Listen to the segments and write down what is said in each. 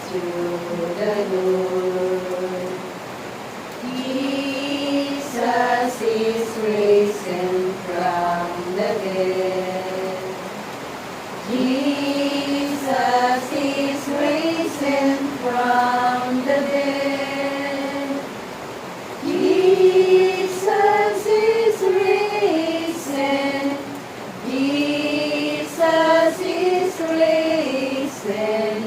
to the Lord. Jesus is risen from the dead. Jesus is risen from the dead. Jesus is risen. Jesus is risen.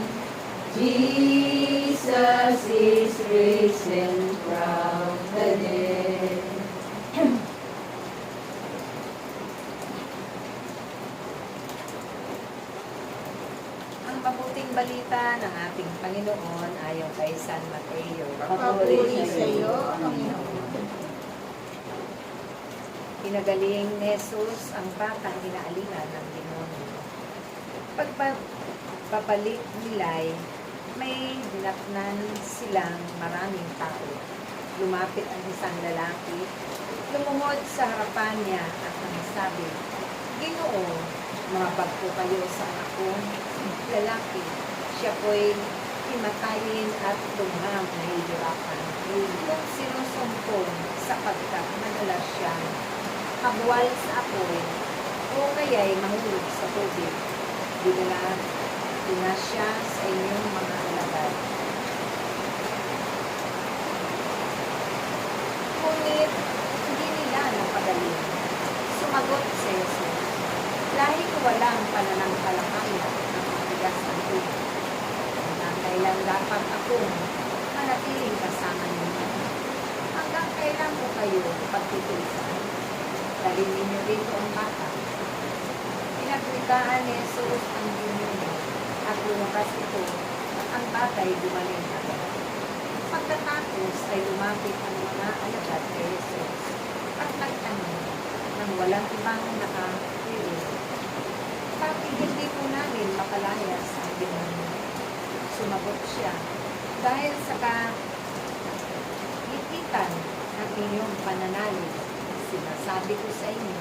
Jesus is risen from the dead. Ang mabuting balita ng ating Panginoon ayon kay San Mateo. Papuri sa iyo, Panginoon. Pinagaling ni Jesus ang batang inaalingan ng demonyo. Pagpapalit nila'y may dinatnan silang maraming tao. Lumapit ang isang lalaki, lumungod sa harapan niya at nagsabi, Ginoo, mabag po kayo sa anak kong lalaki. Siya po'y himatayin at lubhang nahihirapan. Kung sinusumpong sapagkat madalas siyang kabuwal sa apoy o kaya'y mahulog sa tubig. Dinala siya sa inyong mga alagad. Ngunit hindi nila napagaling. Sumagot si Jesus, lahi ko walang pananampalataya ng matigas ng tubig. Hanggang kailan dapat akong manatiling kasama ninyo? Hanggang kailan ko kayo pagtitiisan? Dalhin ninyo rito ang bata. Pinagwikaan ni Jesus ang demonyo at lumabas ito at ang batay gumaling agad. Pagkatapos ay lumapit ang mga alagad kay Jesus at nagtanong nang walang ibang nakarinig. Bakit hindi po namin mapalayas ang demonyo? Sumagot siya, dahil sa kagipitan ng inyong pananalig, sinasabi ko sa inyo,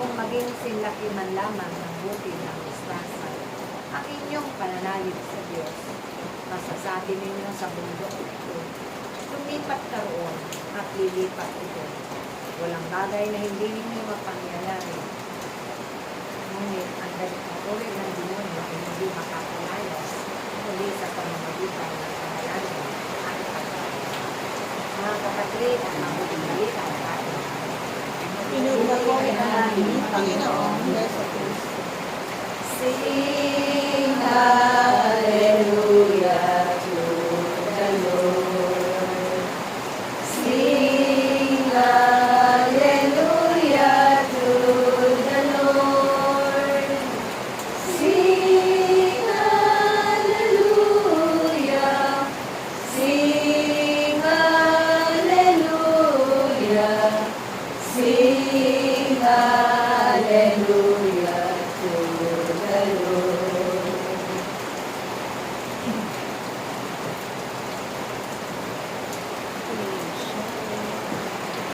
kung maging sinlaki man lamang ng buti ng mustasa, ang inyong pananalig sa Diyos, masasabi ninyo sa bundok ito, lumipat ka roon at lilipat ito. Walang bagay na hindi ninyo mapangyayari. Ngunit ang uri ng demonyo ay hindi makapalayas muli sa pamamagitan ng pananalig at pagkakas. Mga kapatid, ang mabuting balita ng ating Pinuri ko ang aming Panginoong Yesu Cristo. Sing